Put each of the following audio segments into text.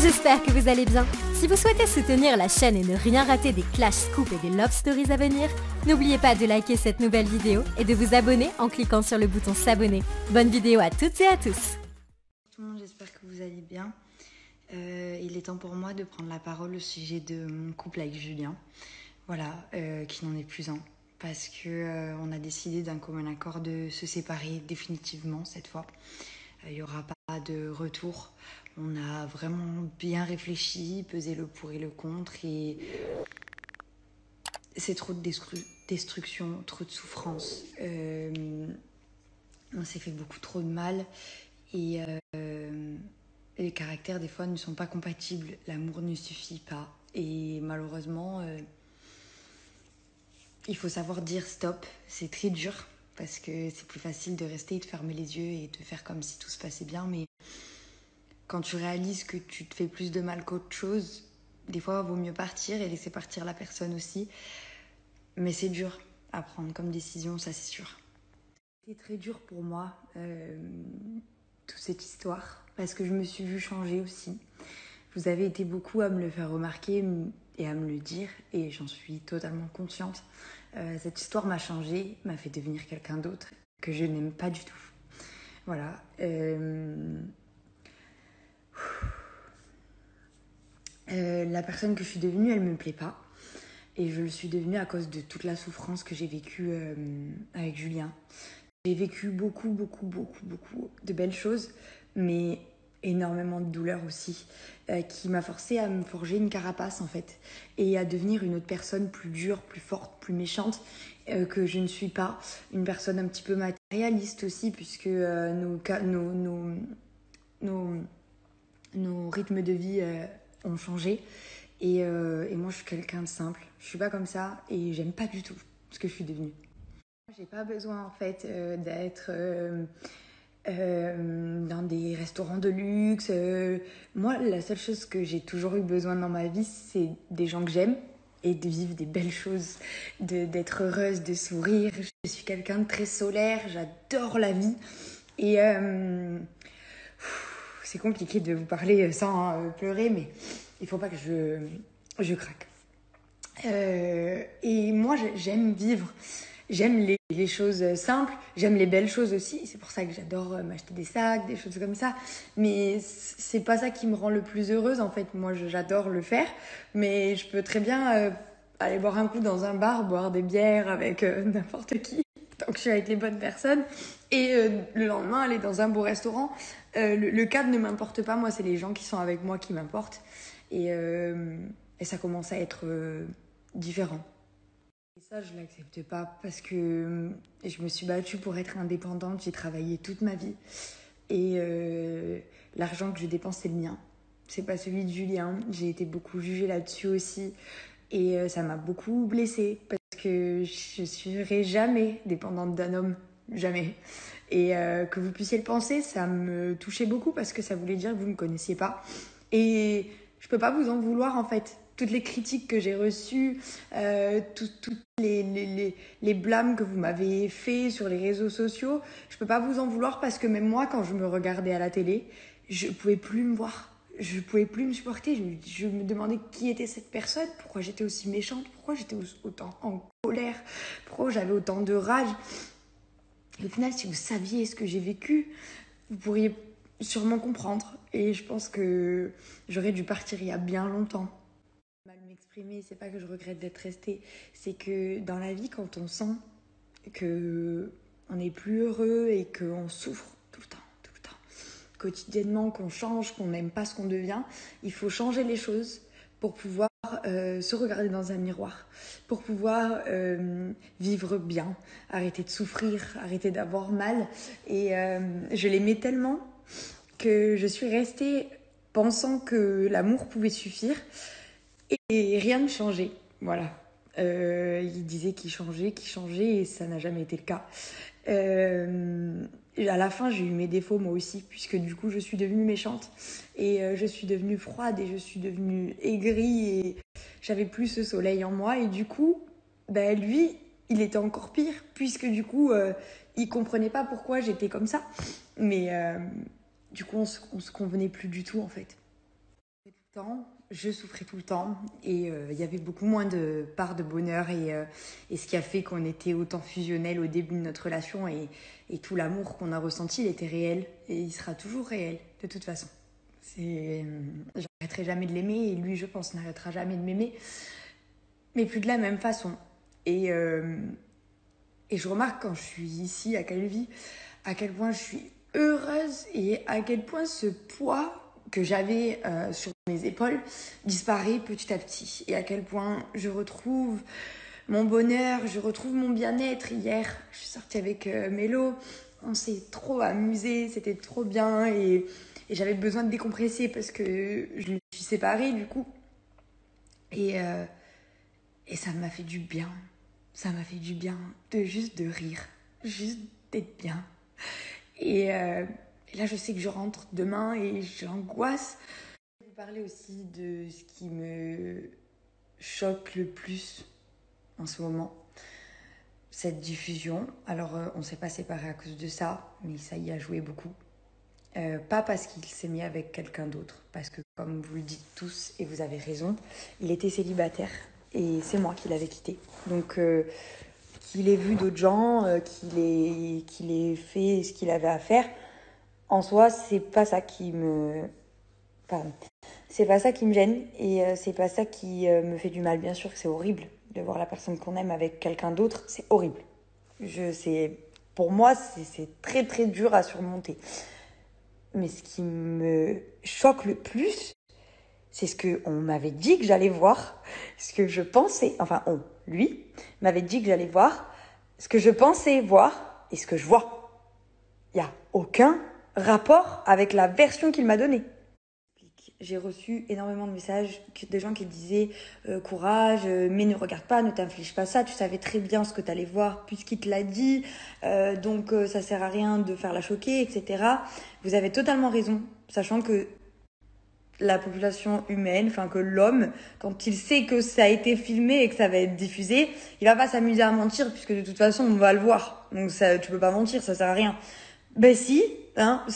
J'espère que vous allez bien. Si vous souhaitez soutenir la chaîne et ne rien rater des clash scoops et des love stories à venir, n'oubliez pas de liker cette nouvelle vidéo et de vous abonner en cliquant sur le bouton s'abonner. Bonne vidéo à toutes et à tous. Tout le monde, j'espère que vous allez bien. Il est temps pour moi de prendre la parole au sujet de mon couple avec Julien. Voilà, qui n'en est plus un. Parce que on a décidé d'un commun accord de se séparer définitivement cette fois. Il n'y aura pas de retour. On a vraiment bien réfléchi, pesé le pour et le contre. Et c'est trop de destruction, trop de souffrance. On s'est fait beaucoup trop de mal. Et les caractères, des fois, ne sont pas compatibles. L'amour ne suffit pas. Et malheureusement, il faut savoir dire stop. C'est très dur parce que c'est plus facile de rester et de fermer les yeux et de faire comme si tout se passait bien. Mais quand tu réalises que tu te fais plus de mal qu'autre chose, des fois, il vaut mieux partir et laisser partir la personne aussi. Mais c'est dur à prendre comme décision, ça c'est sûr. C'était très dur pour moi, toute cette histoire, parce que je me suis vue changer aussi. Vous avez été beaucoup à me le faire remarquer et à me le dire, et j'en suis totalement consciente. Cette histoire m'a changée, m'a fait devenir quelqu'un d'autre que je n'aime pas du tout. Voilà. La personne que je suis devenue, elle me plaît pas. Et je le suis devenue à cause de toute la souffrance que j'ai vécue avec Julien. J'ai vécu beaucoup de belles choses, mais énormément de douleurs aussi, qui m'a forcée à me forger une carapace en fait, et à devenir une autre personne plus dure, plus forte, plus méchante, que je ne suis pas. Une personne un petit peu matérialiste aussi, puisque nos rythmes de vie ont changé. Et moi, je suis quelqu'un de simple. Je suis pas comme ça et j'aime pas du tout ce que je suis devenue. J'ai pas besoin en fait d'être dans des restaurants de luxe. Moi, la seule chose que j'ai toujours eu besoin dans ma vie, c'est des gens que j'aime et de vivre des belles choses, d'être heureuse, de sourire. Je suis quelqu'un de très solaire, j'adore la vie. Et c'est compliqué de vous parler sans pleurer, mais il faut pas que je craque. Et moi, j'aime vivre. J'aime les choses simples, j'aime les belles choses aussi. C'est pour ça que j'adore m'acheter des sacs, des choses comme ça. Mais c'est pas ça qui me rend le plus heureuse, en fait. Moi, j'adore le faire. Mais je peux très bien aller boire un coup dans un bar, boire des bières avec n'importe qui, tant que je suis avec les bonnes personnes. Et le lendemain, aller dans un beau restaurant. Le cadre ne m'importe pas. Moi, c'est les gens qui sont avec moi qui m'importent. Et ça commence à être différent. Et ça, je l'accepte pas parce que je me suis battue pour être indépendante. J'ai travaillé toute ma vie. Et l'argent que je dépense, c'est le mien. C'est pas celui de Julien. J'ai été beaucoup jugée là-dessus aussi. Et ça m'a beaucoup blessée parce que je serai jamais dépendante d'un homme. Jamais. Et que vous puissiez le penser, ça me touchait beaucoup parce que ça voulait dire que vous ne me connaissiez pas. Et je peux pas vous en vouloir en fait. Toutes les critiques que j'ai reçues, toutes les blâmes que vous m'avez fait sur les réseaux sociaux, je peux pas vous en vouloir parce que même moi, quand je me regardais à la télé, je pouvais plus me voir. Je pouvais plus me supporter. Je me demandais qui était cette personne, pourquoi j'étais aussi méchante, pourquoi j'étais autant en colère, pourquoi j'avais autant de rage. Et au final, si vous saviez ce que j'ai vécu, vous pourriez sûrement comprendre. Et je pense que j'aurais dû partir il y a bien longtemps. Mal m'exprimer, c'est pas que je regrette d'être restée, c'est que dans la vie, quand on sent que on n'est plus heureux et qu'on souffre tout le temps, quotidiennement, qu'on change, qu'on n'aime pas ce qu'on devient, il faut changer les choses pour pouvoir se regarder dans un miroir, pour pouvoir vivre bien, arrêter de souffrir, arrêter d'avoir mal. Et je l'aimais tellement que je suis restée pensant que l'amour pouvait suffire et rien ne changeait. Voilà. Il disait qu'il changeait et ça n'a jamais été le cas. À la fin, j'ai eu mes défauts moi aussi, puisque du coup, je suis devenue méchante et je suis devenue froide et je suis devenue aigrie et j'avais plus ce soleil en moi. Et du coup, lui, il était encore pire, puisque du coup, il comprenait pas pourquoi j'étais comme ça. Mais du coup, on se convenait plus du tout en fait. temps, je souffrais tout le temps et il y avait beaucoup moins de part de bonheur et ce qui a fait qu'on était autant fusionnels au début de notre relation et tout l'amour qu'on a ressenti, il était réel et il sera toujours réel de toute façon. J'arrêterai jamais de l'aimer et lui, je pense, n'arrêtera jamais de m'aimer, mais plus de la même façon. Et je remarque quand je suis ici à Calvi à quel point je suis heureuse et à quel point ce poids que j'avais sur mes épaules disparaît petit à petit. Et à quel point je retrouve mon bonheur, je retrouve mon bien-être. Hier, je suis sortie avec Mélo, on s'est trop amusé, c'était trop bien et j'avais besoin de décompresser parce que je me suis séparée du coup. Et ça m'a fait du bien. Ça m'a fait du bien juste de rire, juste d'être bien. Et là, je sais que je rentre demain et j'angoisse. Je vais vous parler aussi de ce qui me choque le plus en ce moment. Cette diffusion. Alors, on s'est pas séparés à cause de ça, mais ça y a joué beaucoup. Pas parce qu'il s'est mis avec quelqu'un d'autre, parce que comme vous le dites tous, et vous avez raison, il était célibataire et c'est moi qui l'avais quitté. Donc, qu'il ait vu d'autres gens, qu'il ait fait ce qu'il avait à faire, en soi, c'est pas ça qui me... Pardon. C'est pas ça qui me gêne et c'est pas ça qui me fait du mal. Bien sûr que c'est horrible de voir la personne qu'on aime avec quelqu'un d'autre, c'est horrible. Pour moi, c'est très très dur à surmonter. Mais ce qui me choque le plus, c'est ce qu'on m'avait dit que j'allais voir, ce que je pensais, enfin lui, m'avait dit que j'allais voir, ce que je pensais voir et ce que je vois. Il n'y a aucun rapport avec la version qu'il m'a donnée. J'ai reçu énormément de messages de gens qui disaient courage, mais ne regarde pas, ne t'inflige pas ça, tu savais très bien ce que tu allais voir puisqu'il te l'a dit, donc ça sert à rien de faire la choquer, etc. Vous avez totalement raison, sachant que la population humaine, enfin que l'homme, quand il sait que ça a été filmé et que ça va être diffusé, il va pas s'amuser à mentir puisque de toute façon on va le voir, donc ça, tu peux pas mentir, ça sert à rien. Ben si,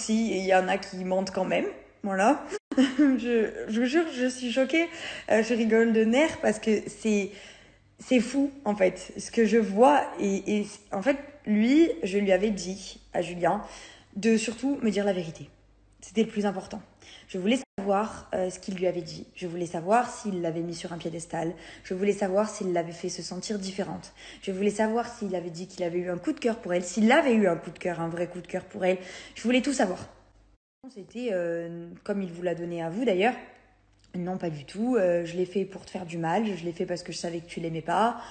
il y en a qui mentent quand même, voilà. Je vous jure, je suis choquée. Je rigole de nerfs parce que c'est fou, en fait, ce que je vois. Et en fait, lui, je lui avais dit à Julien de surtout me dire la vérité. C'était le plus important. Je voulais savoir ce qu'il lui avait dit. Je voulais savoir s'il l'avait mis sur un piédestal. Je voulais savoir s'il l'avait fait se sentir différente. Je voulais savoir s'il avait dit qu'il avait eu un coup de cœur pour elle, s'il avait eu un coup de cœur, un vrai coup de cœur pour elle. Je voulais tout savoir. C'était comme il vous l'a donné à vous d'ailleurs. Non, pas du tout. Je l'ai fait pour te faire du mal. Je l'ai fait parce que je savais que tu l'aimais pas.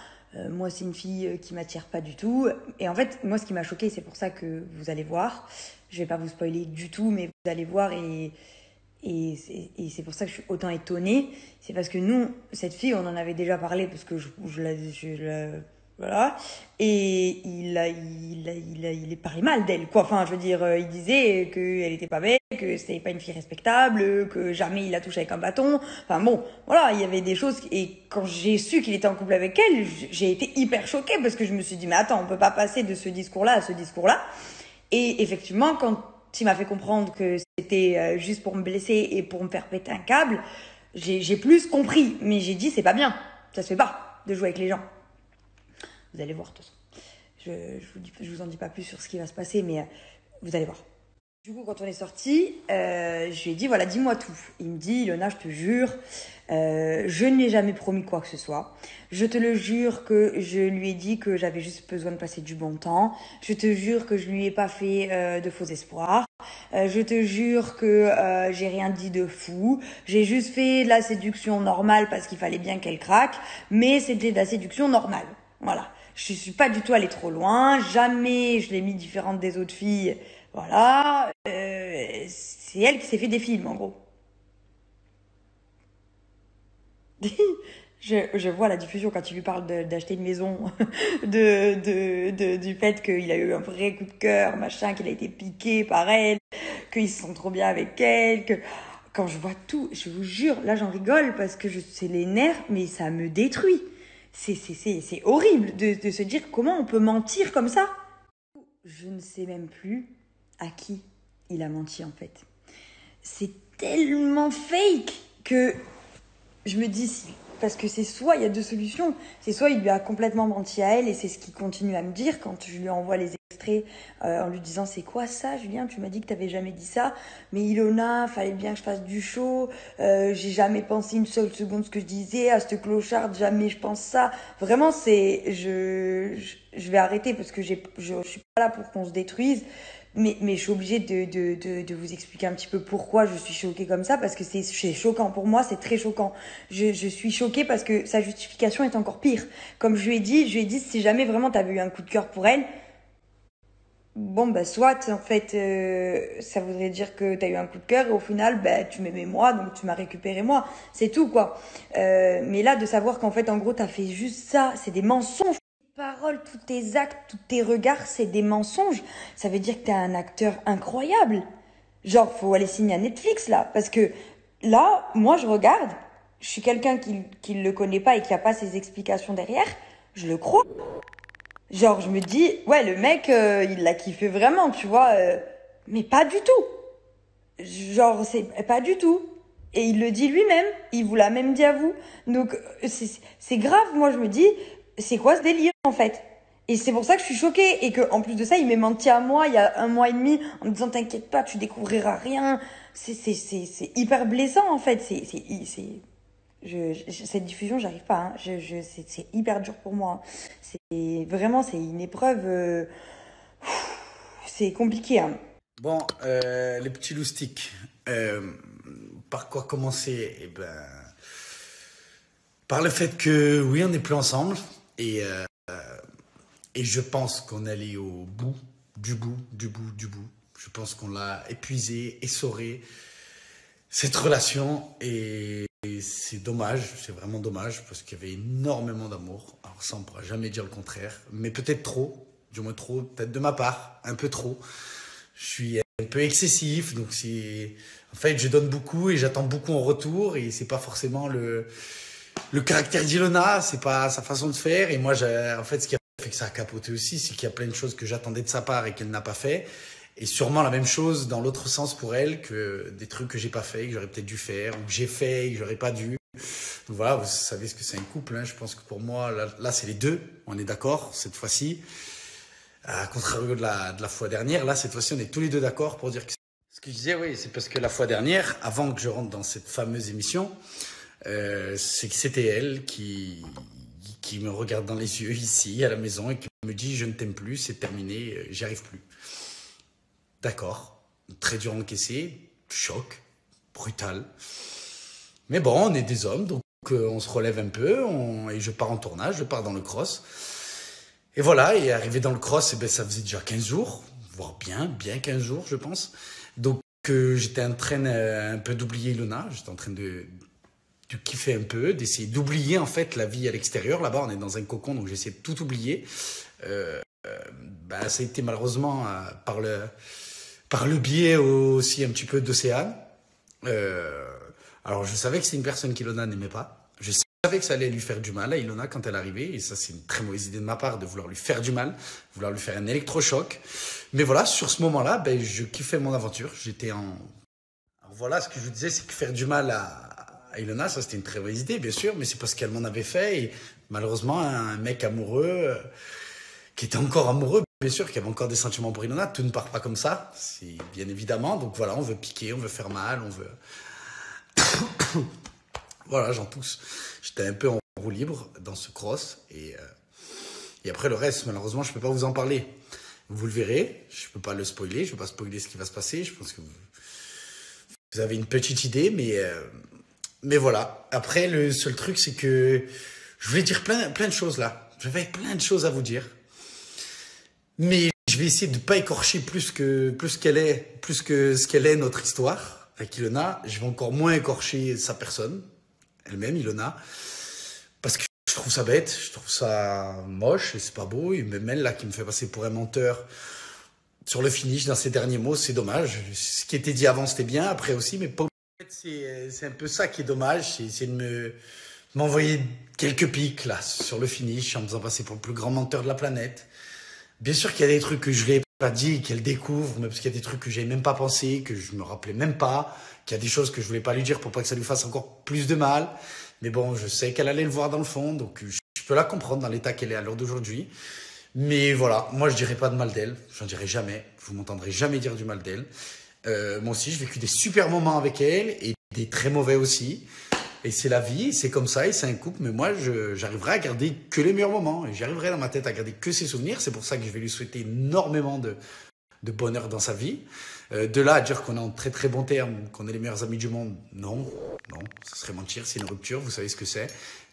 Moi, c'est une fille qui m'attire pas du tout. Et en fait, moi, ce qui m'a choquée, c'est pour ça que vous allez voir. Je vais pas vous spoiler du tout, mais vous allez voir et c'est pour ça que je suis autant étonnée. C'est parce que nous, cette fille, on en avait déjà parlé parce que voilà. Et il parlait mal d'elle, quoi. Enfin, je veux dire, il disait qu'elle était pas belle, que c'était pas une fille respectable, que jamais il la touche avec un bâton. Enfin bon, voilà, il y avait des choses. Et quand j'ai su qu'il était en couple avec elle, j'ai été hyper choquée parce que je me suis dit, mais attends, on peut pas passer de ce discours-là à ce discours-là. Et effectivement, quand il m'a fait comprendre que c'était juste pour me blesser et pour me faire péter un câble, j'ai plus compris. Mais j'ai dit, c'est pas bien. Ça se fait pas de jouer avec les gens. Vous allez voir, de toute façon. Je vous en dis pas plus sur ce qui va se passer, mais vous allez voir. Du coup, quand on est sortis, je lui ai dit, voilà, dis-moi tout. Il me dit, Ilona, je te jure, je n'ai jamais promis quoi que ce soit. Je te le jure que je lui ai dit que j'avais juste besoin de passer du bon temps. Je te jure que je lui ai pas fait de faux espoirs. Je te jure que j'ai rien dit de fou. J'ai juste fait de la séduction normale parce qu'il fallait bien qu'elle craque, mais c'était de la séduction normale. Voilà. Je suis pas du tout allée trop loin. Jamais je l'ai mis différente des autres filles. Voilà. C'est elle qui s'est fait des films, en gros. Je vois la diffusion quand il lui parle d'acheter une maison, du fait qu'il a eu un vrai coup de cœur, machin, qu'il a été piqué par elle, qu'ils se sont trop bien avec elle, que... Quand je vois tout, je vous jure, là j'en rigole parce que c'est les nerfs, mais ça me détruit. C'est horrible de se dire comment on peut mentir comme ça. Je ne sais même plus à qui il a menti en fait. C'est tellement fake que je me dis, parce que c'est soit il y a deux solutions, c'est soit il lui a complètement menti à elle et c'est ce qu'il continue à me dire quand je lui envoie les extraits en lui disant c'est quoi ça Julien, tu m'as dit que t'avais jamais dit ça, mais Ilona, fallait bien que je fasse du show, j'ai jamais pensé une seule seconde ce que je disais, à cette clocharde jamais je pense ça, vraiment c'est, je vais arrêter parce que je suis pas là pour qu'on se détruise. Mais je suis obligée de vous expliquer un petit peu pourquoi je suis choquée comme ça, parce que c'est choquant. Pour moi, c'est très choquant. Je suis choquée parce que sa justification est encore pire. Comme je lui ai dit, si jamais vraiment t'avais eu un coup de cœur pour elle, bon, bah, soit, en fait, ça voudrait dire que t'as eu un coup de cœur et au final, bah, tu m'aimais moi, donc tu m'as récupéré moi. C'est tout, quoi. Mais là, de savoir qu'en fait, en gros, t'as fait juste ça, c'est des mensonges. Paroles, tous tes actes, tous tes regards, c'est des mensonges. Ça veut dire que t'es un acteur incroyable. Genre, faut aller signer à Netflix, là. Parce que là, moi, je regarde. Je suis quelqu'un qui le connaît pas et qui a pas ses explications derrière. Je le crois. Genre, je me dis, ouais, le mec, il l'a kiffé vraiment, tu vois. Mais pas du tout. Genre, c'est pas du tout. Et il le dit lui-même. Il vous l'a même dit à vous. Donc, c'est grave. Moi, je me dis, c'est quoi ce délire, en fait? Et c'est pour ça que je suis choquée. Et que, en plus de ça, il m'est menti à moi il y a 1 mois et demi en me disant, t'inquiète pas, tu découvriras rien. C'est hyper blessant, en fait. Cette diffusion, j'arrive pas, hein. C'est hyper dur pour moi, hein. C'est vraiment, c'est une épreuve. C'est compliqué, hein. Bon, les petits loustiques. Par quoi commencer? Eh ben, par le fait que, oui, on n'est plus ensemble. Et je pense qu'on est allé au bout, du bout, du bout, du bout. Je pense qu'on l'a épuisé, essoré, cette relation. Et c'est dommage, c'est vraiment dommage, parce qu'il y avait énormément d'amour. Alors ça, on ne pourra jamais dire le contraire. Mais peut-être trop, du moins trop, peut-être de ma part, un peu trop. Je suis un peu excessif, donc c'est... En fait, je donne beaucoup et j'attends beaucoup en retour. Et c'est pas forcément le caractère d'Ilona, c'est pas sa façon de faire. Et moi, en fait, ce qui a fait que ça a capoté aussi, c'est qu'il y a plein de choses que j'attendais de sa part et qu'elle n'a pas fait. Et sûrement la même chose dans l'autre sens pour elle, que des trucs que j'ai pas fait, que j'aurais peut-être dû faire, ou que j'ai fait et que j'aurais pas dû. Donc voilà, vous savez ce que c'est un couple, hein. Je pense que pour moi, là c'est les deux, on est d'accord, cette fois-ci. À contrario de la fois dernière, là, cette fois-ci, on est tous les deux d'accord pour dire que... Ce que je disais, oui, c'est parce que la fois dernière, avant que je rentre dans cette fameuse émission, c'est que c'était elle qui me regarde dans les yeux ici, à la maison, et qui me dit « Je ne t'aime plus, c'est terminé, j'y arrive plus ». D'accord, très dur à encaisser, choc, brutal. Mais bon, on est des hommes, donc on se relève un peu, et je pars en tournage, je pars dans le cross. Et voilà, et arrivé dans le cross, eh ben, ça faisait déjà 15 jours, voire bien 15 jours, je pense. Donc j'étais en train un peu d'oublier Ilona, j'étais en train de kiffer un peu, d'essayer d'oublier en fait la vie à l'extérieur. Là-bas, on est dans un cocon, donc j'essaie de tout oublier. Ça a été malheureusement par le biais aussi un petit peu d'Océane. Alors je savais que c'est une personne qu'Ilona n'aimait pas. Je savais que ça allait lui faire du mal à Ilona quand elle arrivait. Et ça, c'est une très mauvaise idée de ma part de vouloir lui faire du mal, vouloir lui faire un électrochoc. Mais voilà, sur ce moment-là, je kiffais mon aventure. Alors voilà, ce que je vous disais, c'est que faire du mal à Ilona, ça c'était une très mauvaise idée, bien sûr. Mais c'est parce qu'elle m'en avait fait. Et malheureusement, un mec amoureux, qui était encore amoureux, bien sûr, qui avait encore des sentiments pour Ilona, tout ne part pas comme ça, c'est bien évidemment. Donc voilà, on veut piquer, on veut faire mal, on veut... Voilà, j'en tousse. J'étais un peu en roue libre dans ce cross. Et après, le reste, malheureusement, je ne peux pas vous en parler. Vous le verrez. Je ne peux pas le spoiler. Je ne peux pas spoiler ce qui va se passer. Je pense que vous avez une petite idée. Mais voilà. Après, le seul truc, c'est que je voulais dire plein de choses là. J'avais plein de choses à vous dire. Mais je vais essayer de ne pas écorcher plus que ce qu'elle est notre histoire avec Ilona. Je vais encore moins écorcher sa personne. Elle-même, Ilona, parce que je trouve ça bête, je trouve ça moche et c'est pas beau. Et même elle, là, qui me fait passer pour un menteur sur le finish dans ses derniers mots, c'est dommage. Ce qui était dit avant, c'était bien, après aussi, mais pas. En fait, c'est un peu ça qui est dommage, c'est essayer de m'envoyer quelques pics, là, sur le finish, en me faisant passer pour le plus grand menteur de la planète. Bien sûr qu'il y a des trucs que je vais pas dit, qu'elle découvre, mais parce qu'il y a des trucs que j'ai même pas pensé, que je me rappelais même pas, qu'il y a des choses que je voulais pas lui dire pour pas que ça lui fasse encore plus de mal. Mais bon, je sais qu'elle allait le voir dans le fond, donc je peux la comprendre dans l'état qu'elle est à l'heure d'aujourd'hui. Mais voilà, moi je dirais pas de mal d'elle, j'en dirai jamais, vous m'entendrez jamais dire du mal d'elle. Moi aussi, j'ai vécu des super moments avec elle et des très mauvais aussi. Et c'est la vie, c'est comme ça et c'est un couple. Mais moi, j'arriverai à garder que les meilleurs moments. Et j'arriverai dans ma tête à garder que ses souvenirs. C'est pour ça que je vais lui souhaiter énormément de bonheur dans sa vie. De là à dire qu'on est en très très bons termes, qu'on est les meilleurs amis du monde, non, ce serait mentir, c'est une rupture, vous savez ce que c'est.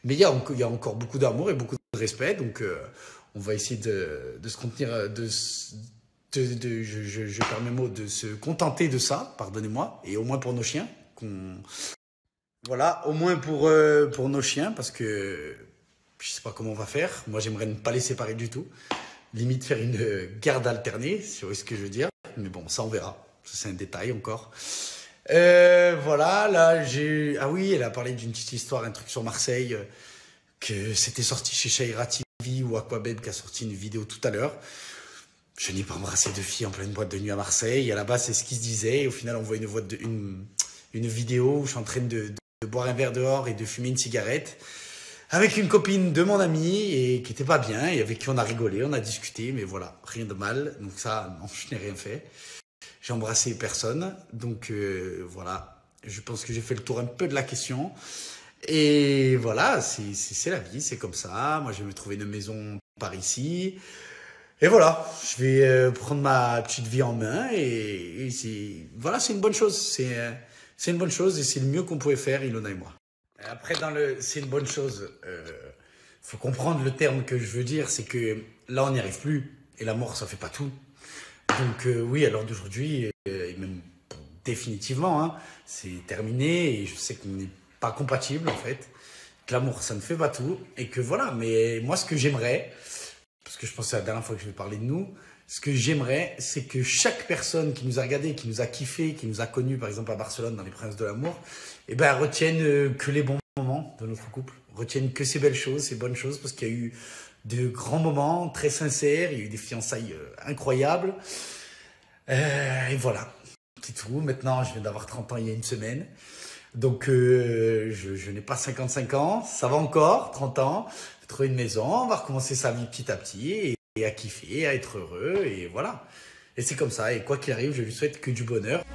Mais il y a encore beaucoup d'amour et beaucoup de respect. Donc on va essayer de se contenir, je perds mes mots, de se contenter de ça, pardonnez-moi. Et au moins pour nos chiens, voilà, au moins pour nos chiens, parce que je sais pas comment on va faire. Moi, j'aimerais ne pas les séparer du tout. Limite faire une garde alternée, si vous voyez ce que je veux dire. Mais bon, ça, on verra. Ça, c'est un détail encore. Voilà, là, ah oui, elle a parlé d'une petite histoire, un truc sur Marseille, que c'était sorti chez Shaira TV ou Aquababe qui a sorti une vidéo tout à l'heure. Je n'ai pas embrassé de fille en pleine boîte de nuit à Marseille. Et à la base, c'est ce qui se disait. Et au final, on voit une vidéo où je suis en train de boire un verre dehors et de fumer une cigarette avec une copine de mon ami et qui était pas bien et avec qui on a rigolé, on a discuté, mais voilà, rien de mal. Donc ça, non, je n'ai rien fait. J'ai embrassé personne. Donc voilà, je pense que j'ai fait le tour un peu de la question. Et voilà, c'est la vie, c'est comme ça. Moi, je vais me trouver une maison par ici. Et voilà, je vais prendre ma petite vie en main et voilà, c'est une bonne chose. C'est une bonne chose et c'est le mieux qu'on pouvait faire, Ilona et moi. Après, c'est une bonne chose. Faut comprendre le terme que je veux dire, c'est que là, on n'y arrive plus. Et la mort, ça fait pas tout. Donc oui, à l'heure d'aujourd'hui, et même définitivement, hein, c'est terminé. Et je sais qu'on n'est pas compatible, en fait. Que l'amour, ça ne fait pas tout. Et que voilà, mais moi, ce que j'aimerais, parce que je pense que c'est la dernière fois que je vais parler de nous, ce que j'aimerais, c'est que chaque personne qui nous a regardé, qui nous a kiffé, qui nous a connus, par exemple à Barcelone, dans les Princes de l'amour, eh ben, retienne que les bons moments de notre couple, retienne que ces belles choses, ces bonnes choses, parce qu'il y a eu de grands moments très sincères, il y a eu des fiançailles incroyables. Et voilà, c'est tout. Maintenant, je viens d'avoir 30 ans il y a une semaine. Donc, je n'ai pas 55 ans, ça va encore, 30 ans. J'ai trouvé une maison, on va recommencer sa vie petit à petit et à kiffer, à être heureux, et voilà. Et c'est comme ça, et quoi qu'il arrive, je lui souhaite que du bonheur.